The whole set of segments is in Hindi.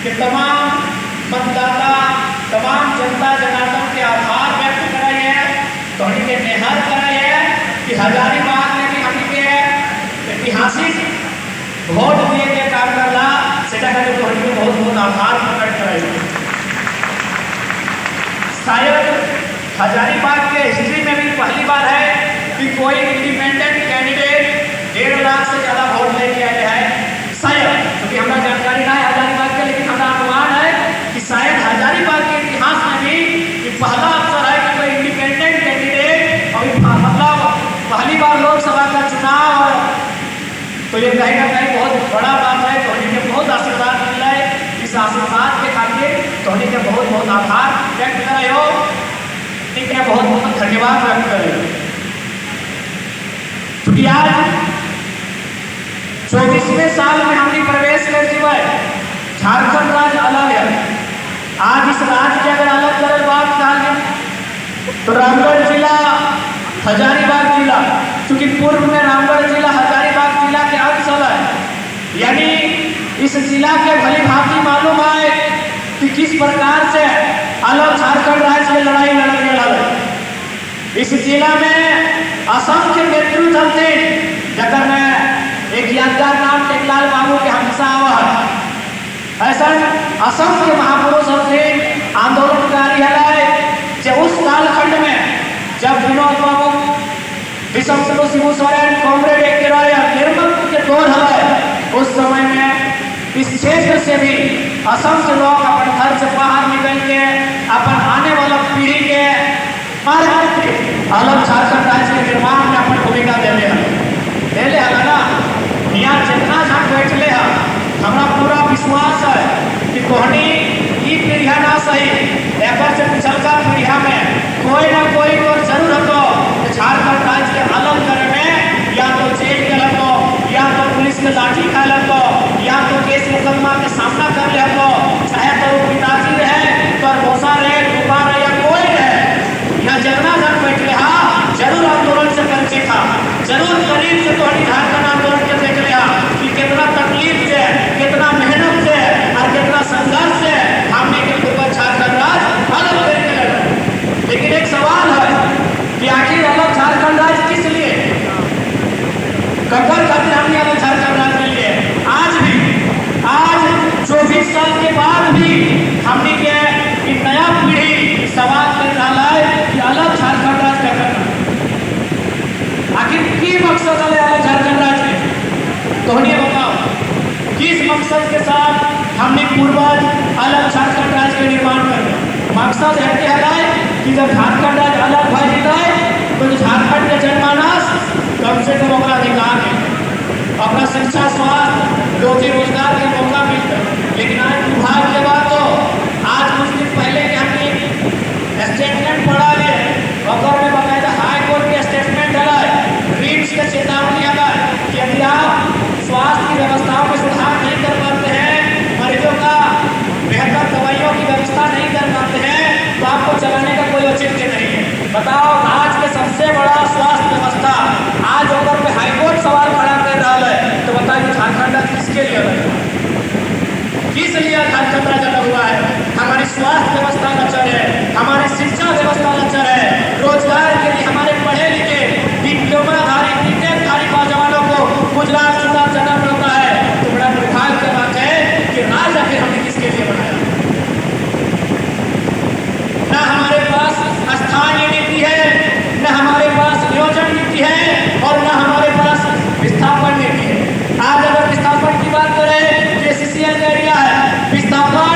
कि तमाम मतदाता, तमाम जनता जनार्दन के आभार व्यक्त करे है, तो हमनी के निहार करे है कि हजारीबाग में भी हमनी के ऐतिहासिक वोट दिए के काम करला सेटा का तो हमनी के बहुत बहुत आभार प्रकट करे। शायद हजारीबाग के हिस्ट्री में भी पहली बार है कि कोई इंडिपेंडेंट कैंडिडेट 1.5 लाख से ज्यादा वोट लेके आए हैं। शायद, क्योंकि हमारा जानकारी ना है हजारीबाग के, लेकिन हमारा अनुमान है कि शायद हजारीबाग के इतिहास में भी ये पहला अवसर है कि कोई इंडिपेंडेंट कैंडिडेट अभी मतलब पहली बार लोकसभा का चुनाव, तो ये कहीं ना कहीं बहुत बड़ा बात है। तो उन्हें बहुत आशीर्वाद मिल रहा है, इस आशीर्वाद के खातिर तो उन्हें बहुत बहुत आभार व्यक्त कर रहे हो, ठीक है, बहुत बहुत धन्यवाद व्यक्त कर रहे हो। क्योंकि आज 24वें साल में हमने प्रवेश कर दिया है। झारखंड राज्य अलग है। आज इस राज्य के अगर अलग अलग बात कहा तो रामगढ़ जिला, हजारीबाग जिला, क्योंकि पूर्व में रामगढ़ जिला हजारीबाग जिला के अंश है, यानी इस जिला के भली भांति मालूम है कि किस प्रकार से अलग झारखंड राज्य में लड़ाई लड़ रहा है। इस जिला में असंख्य नेतृत्व थे, जगह में एक यादगार नाम टेकलाल बाबू के हमसा हुआ है। ऐसा असंख्य महापुरुष थे, आंदोलनकारी है, जो उस कालखंड में जब विनोद बाबू, विषम चंद्र सिबू सोरेन, कॉमरेड एक निर्मल के दौर है, उस समय में इस क्षेत्र से भी असंख्य लोग अपन घर से बाहर निकल के अपन आने वाला पीढ़ी के अलग झारखंड राज्य के निर्माण में अपन भूमिका दे ले ना। यहाँ जितना झट बैठले है, हमारा पूरा विश्वास है कि कोहनी ई पीढ़िया ना सही, एक से पिछलका पीढ़िया में कोई ना कोई तो जरूर हो झारखंड राज्य के अलग करे में, या तो जेल के लगो, या तो पुलिस के लाठी खा लगो, या तो केस मुकदमा के सामना कर ले हो, चाहे तो पिताजी रहे, तो भोसा रहे, दुपा रहे, या कोई रहे, यहाँ जितना जन बैठले हा जरूर आंदोलन से परिचित था, जरूर करीब से तो झारखंड आंदोलन के देख लिया कि कितना तकलीफ से, कितना मेहनत से और कितना संघर्ष से हमने के पूर्वज झारखंड राज्य अलग करके लड़ा। लेकिन एक सवाल है कि आखिर अलग झारखंड राज्य किस लिए, कब्बर खातिर हमने अलग झारखंड राज्य के लिए आज 24 साल के बाद भी हमने के नया पीढ़ी सवाल कर रहा है कि अलग झारखंड राज्य क्या करना, आखिर की मकसद है अलग झारखंड राज्य के, तो उन्हें बताओ किस मकसद के साथ हमने पूर्वज अलग झारखंड राज्य के निर्माण कर। मकसद है कि जब झारखंड राज्य अलग हो जाता है तो झारखंड के जनमानस कम से कम अपना अधिकार है, अपना शिक्षा, स्वास्थ्य, रोजी रोजगार के मौका मिलता है। लेकिन आज विभाग के बाद तो आज कुछ दिन पहले के हमने स्टेटमेंट पढ़ा है, अगर में बकायदा हाई कोर्ट के स्टेटमेंट है, रीट्स के चेतावनी है कि यदि आप स्वास्थ्य की व्यवस्थाओं में सुधार नहीं कर पाते हैं, मरीजों का बेहतर दवाइयों की व्यवस्था नहीं कर पाते हैं, तो आपको चलाने का कोई औचित्य नहीं है। बताओ, आज के सबसे बड़ा स्वास्थ्य व्यवस्था आज ऊपर पे हाईकोर्ट सवाल खड़ा कर रहा है, तो बताइए झारखंड किसके लिए अलग, किस लिए झारखंड राज्य अलग हुआ है? हमारी स्वास्थ्य व्यवस्था लचर है, हमारी शिक्षा व्यवस्था लचर है, रोजगार के लिए हमारे पढ़े लिखे डिप्लोमाधारी, बीटेकधारी नौजवानों को गुजरात सुधा जाना पड़ता है। तो बड़ा दुर्भाग्य की बात है कि राज्य आखिर हमने किसके लिए बनाया? ना हमारे पास स्थानीय नीति है, न हमारे पास नियोजन नीति है, और न हमारे पास विस्थापन नीति है। आज अगर विस्थापन की बात करें, सीसीएल एरिया है, विस्थापन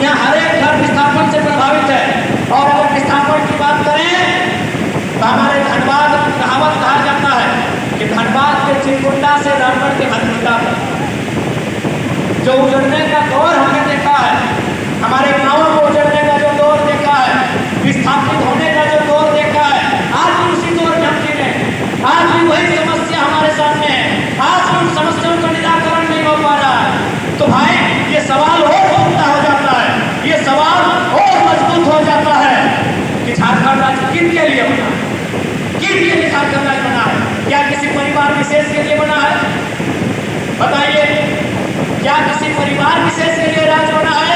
यहाँ हर एक घर विस्थापन से प्रभावित है। और अगर विस्थापन की बात करें तो हमारे धनबाद कहावत कहा जाता है कि धनबाद के चिरकुंडा से रामगढ़ के हथकुंडा पर जो उजड़ने का दौर हमने देखा है, हमारे गाँवों को उजड़ने का जो दौर देखा है, विस्थापित होने का जो दौर देखा है, आज भी उसी दौर में हम जी रहे हैं। आज भी वही समस्या हमारे सामने है, आज भी उन समस्याओं का निराकरण नहीं हो पा रहा है। तो भाई ये सवाल और उठता हो जाता है, ये सवाल और मजबूत हो जाता है कि झारखंड राज्य किन के लिए बना, किन के लिए झारखंड राज्य बना है? क्या किसी परिवार विशेष के लिए बना है? बताइए, क्या किसी परिवार विशेष के लिए राज्य बना है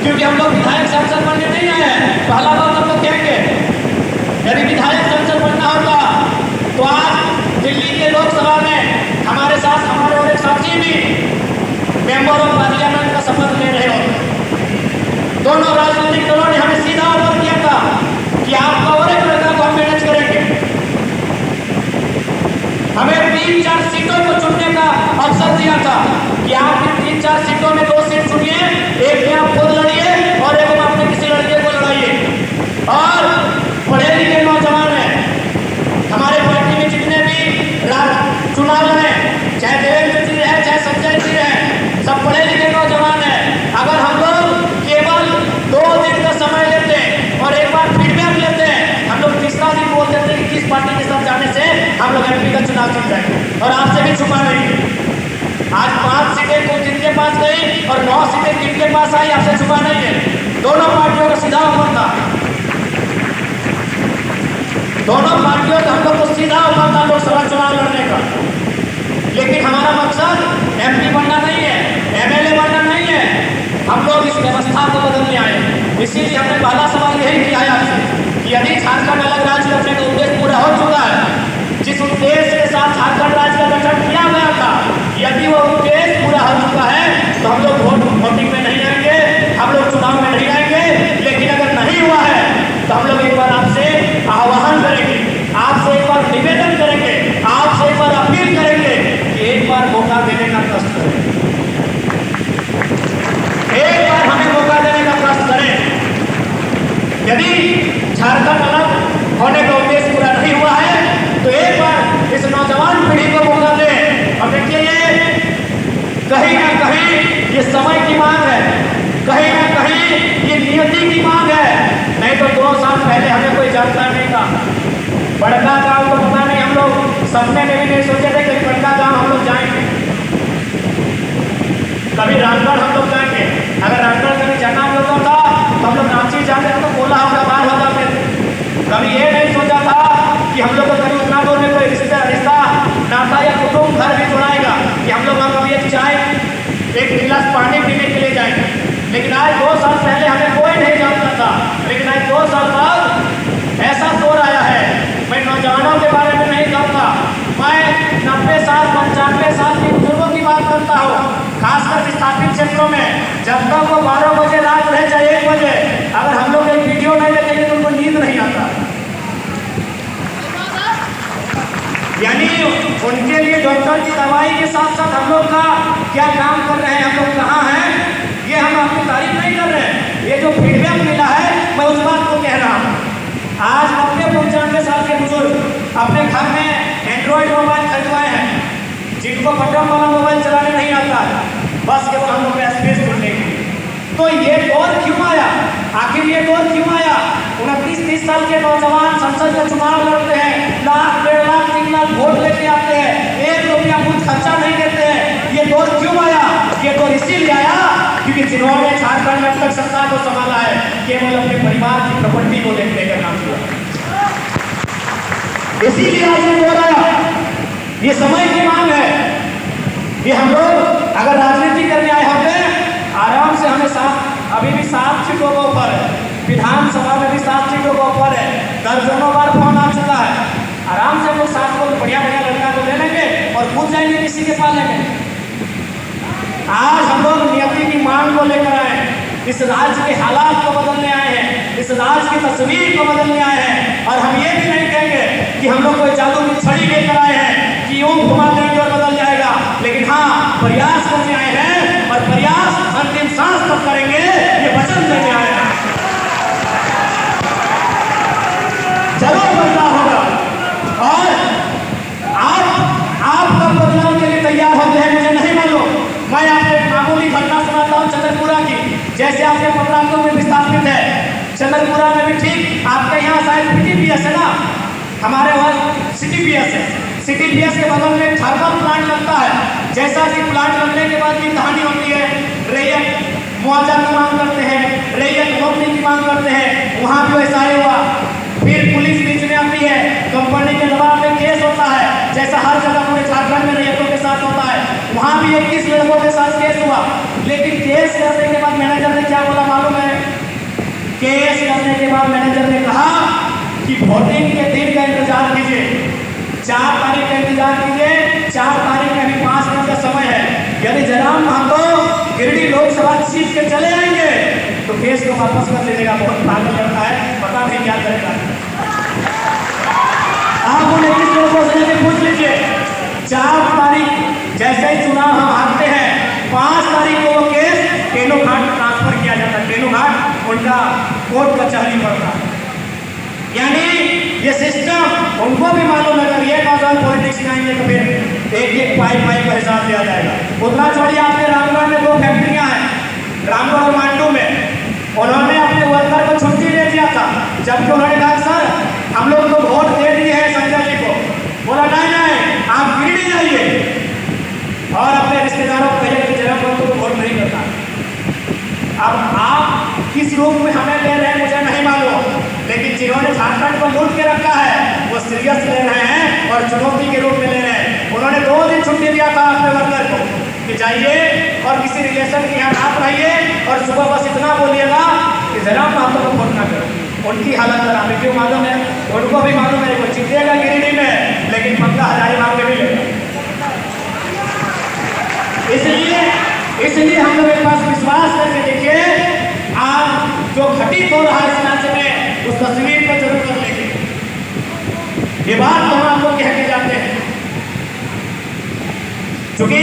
क्योंकि हम लोग विधायक सांसद बनने नहीं आए हैं। पहला बात हम लोग कहेंगे, यदि विधायक सांसद बनना होता तो आज दिल्ली के लोकसभा में हमारे साथ हमारे और एक साथी भी मेंबर ऑफ पार्लियामेंट का शपथ ले रहे होते। दोनों राजनीतिक दलों ने हमें सीधा ऑफर किया था कि आपका और एक लड़का को हम मैनेज करेंगे। हमें 3-4 सीटों को चुनने का अवसर दिया था कि आप इन 3-4 सीटों में 2 सीट चुनिए, एक में आप खुद लड़िए और एक में अपने किसी लड़के को लड़ाइए। और पढ़े लिखे नौजवान हैं हमारे पार्टी में जितने भी चुनाव लड़े, चाहे देवेंद्र जी है चाहे संजय जी है, सब पढ़े लिखे नौजवान हैं। अगर हम लोग केवल 2 दिन का समय लेते और एक बार फीडबैक लेते हैं, हम लोग तीसरा दिन बोल देते कि किस पार्टी के साथ जाने से हम लोग एमपी का चुनाव जीत जाएंगे। और आपसे भी छुपा नहीं, आज 5 सीटें को जिनके पास गई और 9 सीटें जिनके पास आई, आपसे छुपा नहीं है। दोनों पार्टियों का सीधा ऑफर था, दोनों पार्टियों का हम लोग को सीधा ऑफर था लोकसभा चुनाव लड़ने का। लेकिन हमारा मकसद एमपी बनना नहीं है, एमएलए बनना नहीं है, हम लोग इस व्यवस्था को बदलने आए। इसीलिए हमने पहला सवाल यही किया है आपसे कि यदि झारखंड अलग राज्य रखने का उद्देश्य पूरा हो चुका है, जिस उद्देश्य के साथ झारखंड राज्य का गठन किया गया था, यदि वो उद्देश्य पूरा हो चुका है तो हम लोग वोटिंग में नहीं आएंगे, हम लोग चुनाव में नहीं आएंगे। लेकिन अगर नहीं हुआ है तो हम लोग एक बार आपसे आह्वान करेंगे, आपसे एक बार निवेदन करेंगे, आपसे एक बार अपील करेंगे कि एक बार मौका देने का कष्ट करें, एक बार हमें मौका देने का कष्ट करें। यदि झारखंड अलग होने का उद्देश्य पूरा नहीं हुआ है तो एक बार इस नौजवान पीढ़ी को मौका दें। और देखिए ये कहीं ना कहीं ये समय की मांग है, कहीं ना कहीं ये नियति की मांग है। नहीं तो 2 साल पहले हमें कोई जानता नहीं था। बड़का गांव तो पता नहीं, हम लोग सपने में भी नहीं सोचे थे कि बड़का गांव हम लोग जाएंगे, कभी रामगढ़ हम लोग जाएंगे। अगर रामगढ़ कभी जाना भी होता था तो हम लोग रांची जाते तो 16 होगा 12 हो जाते थे। कभी ये नहीं सोचा था कि हम लोग को कभी उतना दूर में कोई रिश्ता नाता या कुटुंब घर भी जुड़ाएगा कि हम लोग वहाँ कभी एक चाय एक गिलास पानी पीने के लिए जाएंगे। लेकिन आज 2 साल पहले हमें कोई नहीं जानता था, लेकिन आज 2 साल बाद ऐसा दौर आया है। मैं नौजवानों के बारे में नहीं कहूँगा, मैं 90 साल 95 साल के बुजुर्गों की बात करता हूँ, खासकर विस्थापित क्षेत्रों में। जब तक वो 12 बजे रात रहे चाहे 1 बजे, अगर हम लोग एक वीडियो नहीं देखेंगे तो उनको नींद नहीं आता। यानी उनके लिए डॉक्टर की दवाई के साथ साथ हम लोग का क्या काम कर रहे हैं, हम लोग कहाँ हैं, ये हम अपनी तारीफ नहीं कर रहे हैं। ये जो फीडबैक मिला है मैं उस बात को कह रहा हूँ। आज 90-95 साल के बुजुर्ग अपने घर में एंड्रॉयड मोबाइल खरीदवाए हैं, जिनको बटन वाला मोबाइल चलाने नहीं आता है, बस केवल हम लोग का स्पेस ढूंढने के लिए। तो ये दौर क्यों आया, आखिर ये दौर क्यों आया? 29-30 साल के नौजवान संसद का चुनाव लड़ते हैं, 1 लाख 1.5 लाख 3 लाख वोट लेके आते हैं, 1 रुपया खुद खर्चा नहीं देते हैं। ये दौर क्यों आया? ये दौर इसीलिए आया क्योंकि जिन्होंने झारखंड में अब तक सत्ता को संभाला है केवल अपने परिवार की प्रॉपर्टी को देखने का काम किया, इसीलिए आज ये दौर आया। ये समय की मांग है। ये हम लोग अगर राजनीति करने आए होते आराम से, हमें अभी भी 7 सीटों का ऊपर है, विधानसभा में भी 7 सीटों का ऊपर है, दर्जनों बार फोन आ चुका है। आराम से हम लोग 7 को बढ़िया बढ़िया लड़का को ले लेंगे और कूद जाएंगे किसी के पास लेंगे। आज हम लोग नियति की मांग को लेकर आए हैं, इस राज्य के हालात को बदलने आए हैं, इस राज्य की तस्वीर को बदलने आए हैं। और हम ये भी नहीं कहेंगे कि हम लोग कोई जादू की छड़ी लेकर आए हैं कि यूं घुमा देंगे और बदल जाएगा। लेकिन हाँ, प्रयास करने आए हैं और प्रयास अंतिम सांस तक करेंगे, ये वचन देने आए हैं। जरूर बदलाव होगा और आप कब बदलाव के लिए तैयार होते हैं मुझे नहीं मालूम। मैं आपको एक मामूली घटना सुनाता हूँ चंद्रपुरा की। जैसे आपके पत्रांतों में विस्थापित है, चंद्रपुरा में भी ठीक आपके यहाँ शायद PTPS है ना, हमारे वहाँ CTPS है। CTPS के बगल में थर्मल प्लांट लगता है। जैसा कि प्लांट लगने के बाद की कहानी होती है, रैयत मुआवजा की मांग करते हैं, रैयत नौकरी की मांग करते हैं। वहाँ भी वैसा ही हुआ। फिर पुलिस बीच में आती है, कंपनी के दबाव में केस होता है, जैसा हर जगह पूरे झारखंड में रैयतों के साथ होता है। वहाँ भी 21 लड़कों के साथ केस हुआ। लेकिन केस करने के बाद मैनेजर ने क्या बोला मालूम है? केस करने के बाद मैनेजर ने कहा कि वोटिंग के दिन का इंतजार कीजिए, 4 तारीख का इंतजार कीजिए, 4 तारीख में अभी 5 दिन का समय है। यदि जयराम महतो गिरिडीह लोकसभा सीट के चले आएंगे तो केस को वापस कर लीजिएगा। बहुत पागल लड़का है, पता नहीं क्या करेगा। आप उन्हें किस लोगों से पूछ लीजिए। 4 तारीख जैसे ही चुनाव हम हारते हैं, 5 तारीख को वो केस केनो घाट ट्रांसफर किया जाता है। केनो घाट उनका कोर्ट कचहरी पड़ता है। यानी ये सिस्टम उनको भी मालूम है। अगर ये नौजवान पॉलिटिक्स में आएंगे तो फिर एक पाइप का हिसाब दिया जाएगा। उतना छोड़िए, आपके रामगढ़ में 2 फैक्ट्रियां हैं, रामगढ़ और मांडू में। उन्होंने अपने वर्कर को छुट्टी दे दिया था, जबकि उन्होंने कहा सर हम लोग तो वोट दे दिए हैं संजय जी को। बोला नहीं, आप गिरिडीह जाइए और अपने रिश्तेदारों को कहिए कि जरा को वोट नहीं करता। अब आप किस रूप में हमें ले रहे हैं मुझे नहीं मालूम, लेकिन जिन्होंने झारखंड को लूट के रखा है वो सीरियस ले रहे हैं और चुनौती के रूप में ले रहे हैं। उन्होंने 2 दिन छुट्टी दिया था अपने वर्कर को कि जाइए और किसी रिलेशन के यहाँ आप रहिए और सुबह बस इतना बोलिएगा कि जयराम महतो को वोट ना करो। उनकी हालत खराब है, क्यों मालूम है? उनको भी मालूम है वो जीतेगा गिरिडीह में, लेकिन 15 हजारीबाग में भी लेगा। इसलिए हम लोग एक पास विश्वास करके देखिए, आज जो घटित हो रहा है इस राज्य में उस तस्वीर पर जरूर कर लेंगे। ये बात तो हम आपको कह के जाते हैं, क्योंकि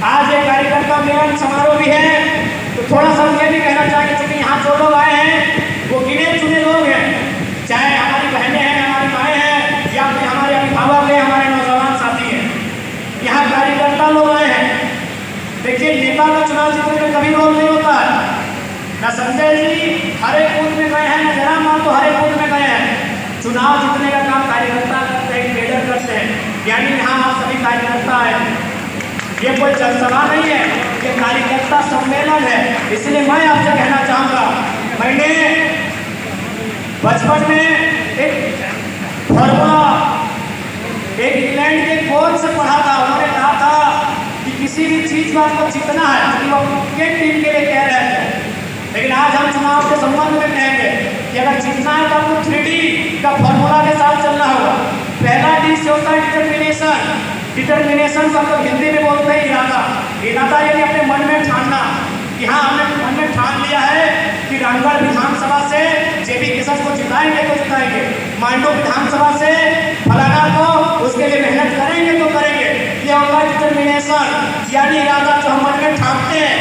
आज एक कार्यकर्ता मिलन समारोह भी है, तो थोड़ा सा ये भी कहना चाहिए क्योंकि यहाँ जो लोग आए हैं वो गिने चुने लोग हैं, चाहे हमारी बहनें हैं, हमारी माएँ हैं, या फिर हमारे अभिभावक हैं, हमारे नौजवान साथी हैं। यहाँ कार्यकर्ता लोग आए हैं। देखिए, नेता का चुनाव जीतने में कभी रोल नहीं होता है। न संजय जी हर एक बूथ में गए हैं, न जयराम महतो हर एक बूथ में गए हैं। चुनाव जीतने का काम कार्यकर्ता करते हैं, लीडर करते हैं। यानी यहाँ आप सभी कार्यकर्ता आए, ये कोई जनसभा नहीं है, ये कार्यकर्ता सम्मेलन है। इसलिए मैं आपसे कहना चाहूँगा, मैंने बचपन में एक फॉर्मूला एक इंग्लैंड के कोच से पढ़ा था। उन्होंने कहा था कि किसी भी चीज को आपको जीतना है, क्योंकि वो क्रिकेट टीम के लिए कह रहे थे, लेकिन आज हम चुनाव के संबंध में कहेंगे कि अगर जीतना है तो आपको 3D का फॉर्मूला के साथ चलना होगा। पहला डी से होता है डिटर्मिनेशन। डिटर्मिनेशन को हम लोग हिंदी में बोलते हैं इरादा। इरादा यानी अपने मन में ठानना कि हाँ हमने मन में ठान लिया है कि रामगढ़ विधानसभा से जेबी किशन को जिताएंगे तो जिताएंगे, मांडू विधानसभा से फलाना को उसके लिए मेहनत करेंगे तो करेंगे। ये होता है डिटर्मिनेशन, यानी इरादा जो हम मन में ठानते हैं।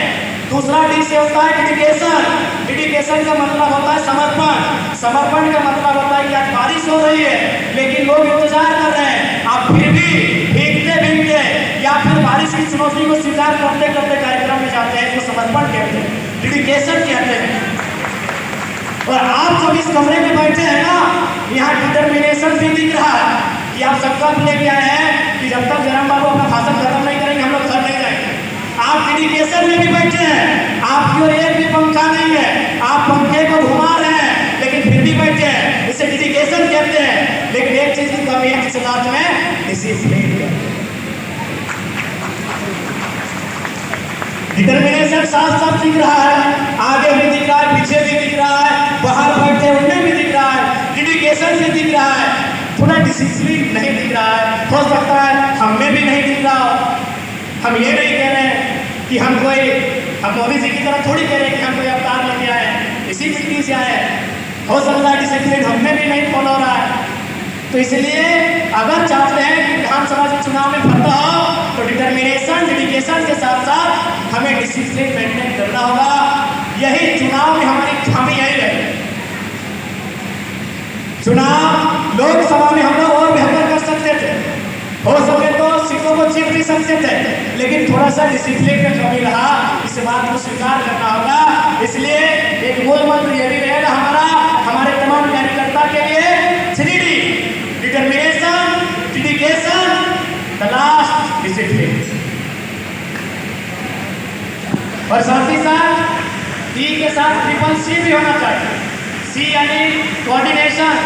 दूसरा डी से होता है डेडिकेशन। डेडिकेशन का मतलब होता है समर्पण। समर्पण का मतलब होता है कि आज बारिश हो रही है लेकिन लोग इंतजार कर रहे हैं, आप फिर भी भीगते भीगते या फिर बारिश की चुनौती को स्वीकार करते करते कार्यक्रम में जाते हैं। इसको समर्पण कहते हैं, डेडिकेशन कहते हैं। और आप जब इस कमरे में बैठे हैं ना, यहाँ डिटर्मिनेशन भी दिख रहा है कि आप संकल्प लेके आए हैं कि जब तक जयराम बाबू अपना भाषण खत्म नहीं करेंगे हम लोग घर नहीं जाएंगे। आप डेडिकेशन में भी बैठे हैं, आपकी ओर एक भी पंखा नहीं है, आप पंखे को घुमा रहे हैं लेकिन फिर भी बैठे हैं, इसे डेडिकेशन कहते हैं। लेकिन एक चीज की कमी है किस बात में, डिसिप्लिन। डिटर्मिनेशन साफ साफ दिख रहा है, आगे भी दिख रहा है, पीछे भी दिख रहा है, बाहर बैठे उनमें भी दिख रहा है, डेडिकेशन भी दिख रहा है, थोड़ा डिसिप्लिन नहीं दिख रहा है। हो सकता है हम में भी नहीं दिख रहा हो। हम ये नहीं कह रहे हैं कि हम मोदी जी की तरह थोड़ी कह रहे हैं कि हम कोई अवतार लेके आए हैं, इसी मिट्टी से आए हैं। हो सकता है डिसिप्लिन हमें भी नहीं फॉलो हो रहा है। तो इसलिए अगर चाहते हैं कि विधानसभा के चुनाव में फतह हो तो डिटर्मिनेशन डेडिकेशन के साथ साथ हमें डिसिप्लिन मेंटेन करना होगा। यही चुनाव में हमारी खामी यही है। चुनाव लोकसभा में हम लोग और बेहतर कर सकते थे, हो सके तो सीटों को जीत भी सकते थे, लेकिन थोड़ा सा डिसिप्लिन में कमी रहा, इस बात को स्वीकार करना होगा। इसलिए एक मूल मंत्र यह भी रहेगा हमारे तमाम कार्यकर्ता के लिए, 3D determination, dedication, the last discipline. और साथ ही साथ टी के साथ CCC भी होना चाहिए। C यानी कोऑर्डिनेशन,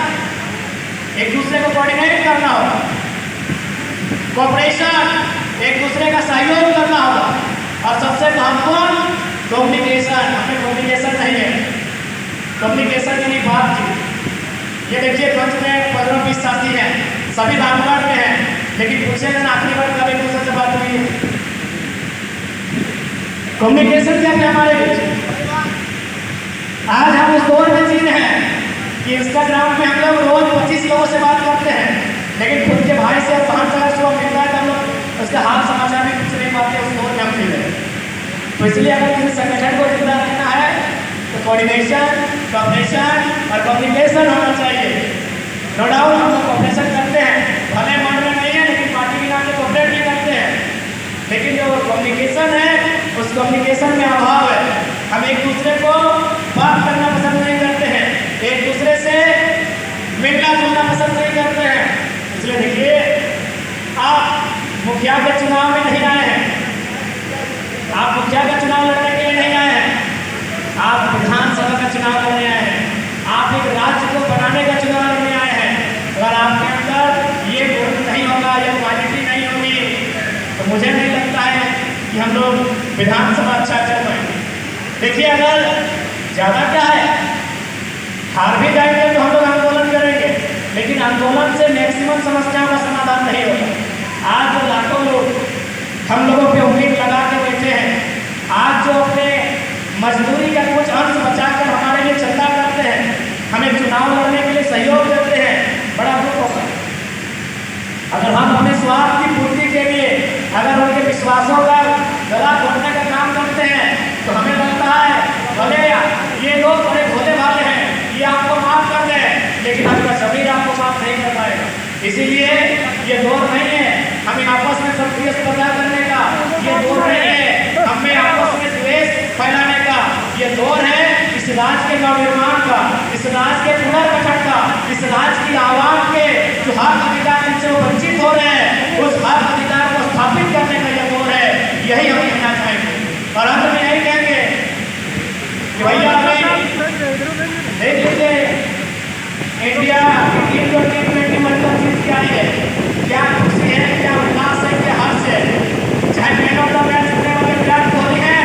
एक दूसरे को कोऑर्डिनेट करना होगा। कोऑपरेशन, एक दूसरे का सहयोग करना होगा। और सबसे महत्वपूर्ण कम्युनिकेशन, हमें कम्युनिकेशन नहीं है। ये देखिए मंच में 15-20 साथी हैं, सभी रामगढ़ में हैं, लेकिन पूछेगा ना आखिरी बार कब एक दूसरे से बात हुई है? कम्युनिकेशन क्या है हमारे बीच? आज हम उस दौर में जी रहे हैं कि इंस्टाग्राम पे हम लोग रोज 25 लोगों से बात करते हैं, लेकिन खुद के भाई से 5 सौ मिलता है तो हम लोग उसका हाल समाचार भी कुछ नहीं पाते। उस दौर में हम जी रहे हैं। तो इसलिए अगर किसी संगठन को जिंदा रखना है तो कोऑर्डिनेशन, कोऑपरेशन और कम्युनिकेशन होना चाहिए। नो डाउट हम लोग कोऑपरेशन करते हैं, भले मन में नहीं है लेकिन पार्टी के नाम से कोऑपरेट भी करते हैं, लेकिन जो कम्युनिकेशन है उस कम्युनिकेशन में अभाव है। हम एक दूसरे को बात करना पसंद नहीं करते हैं, एक दूसरे से मिलना जुलना पसंद नहीं करते हैं। इसलिए देखिए, आप मुखिया के चुनाव में नहीं आए हैं, आप मुखिया का चुनाव लड़ने के लिए नहीं आए हैं, आप विधानसभा का चुनाव लड़ने आए हैं, आप एक राज्य को बनाने का चुनाव लड़ने आए हैं। अगर आपके अंदर ये गुण नहीं होगा, ये क्वालिटी नहीं होगी, तो मुझे नहीं लगता है कि हम लोग विधानसभा अच्छा चल पाएंगे। देखिए, अगर ज़्यादा क्या है, हार भी जाएंगे तो हम लोग आंदोलन करेंगे, लेकिन आंदोलन से मैक्सिमम समस्याओं का समाधान नहीं होगा। आज जो लाखों लोग हम लोगों पे उम्मीद लगा के बैठे हैं, आज जो अपने मजदूरी का कुछ अंश बचाकर हमारे लिए चंदा करते हैं, हमें चुनाव लड़ने के लिए सहयोग करते हैं, बड़ा दुख होगा। अगर हम अपने स्वार्थ की पूर्ति के लिए अगर उनके विश्वासों का गला घोटने का काम करते हैं, तो हमें लगता है भले ये लोग बड़े भोले भाले हैं, ये आपको माफ कर दें, लेकिन आपका शरीर आपको माफ नहीं कर पाएगा। इसीलिए ये दौर नहीं है हमें आपस में प्रतिस्पर्धा करने का, ये दौर नहीं है हमें आपस में द्वेष फैलाने का, ये दौर है इस राज्य के नवनिर्माण का, इस राज्य के पुनर्गठन का, इस राज्य की आवाम के जो हक अधिकार जिनसे वो वंचित हो रहे हैं, उस हक अधिकार को स्थापित करने का यह दौर है। यही हम कहना चाहेंगे और अंत में यही कहेंगे कि भैया हमें देख लीजिए, इंडिया T20 वर्ल्ड कप जीत के आई है, क्या खुशी है, क्या उल्लास है, क्या हर्ष है। चाहे मैन ऑफ द मैच जीतने वाले विराट कोहली है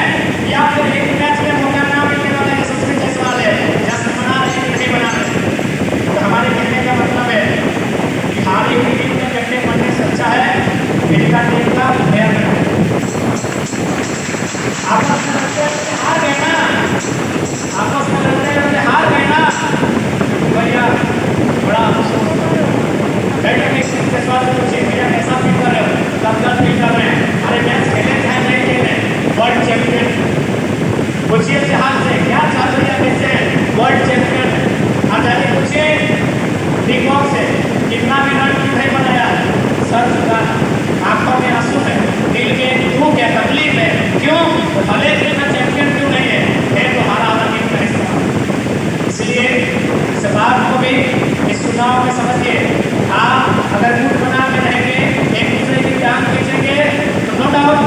या फिर एक मैच में मौका ना मिलने वाले यशस्वी जायसवाल है, जश्न मना रहे हैं नहीं मना रहे। तो हमारे कहने का मतलब है कि हारी हुई टीम में डंडे पड़ने से अच्छा है मिलकर टीम का प्लेयर बनाए। आपस में लड़ते हार गए ना, आपस में लड़ते हार गए ना, भैया बड़ा अफसोस के स्वाद पूछिए भैया कैसा फील कर रहे हो, कब फील कर रहे हैं, अरे मैच खेले चाहे नहीं खेले, वर्ल्ड चैंपियन पूछिए जहाज से क्या चाल रही है, कैसे वर्ल्ड चैंपियन आजादी पूछिए, बिग बॉस से कितना भी रन क्यों नहीं बनाया, सर झुका, आंखों में आंसू है, दिल में दुख है, तकलीफ है, क्यों, भले इतना चैंपियन क्यों नहीं है तो हारा वाला टीम का हिस्सा। इसलिए इस बात को भी इस चुनाव में समझिए, आप अगर गुट बना के रहेंगे, एक दूसरे की जान खींचेंगे, तो नो डाउट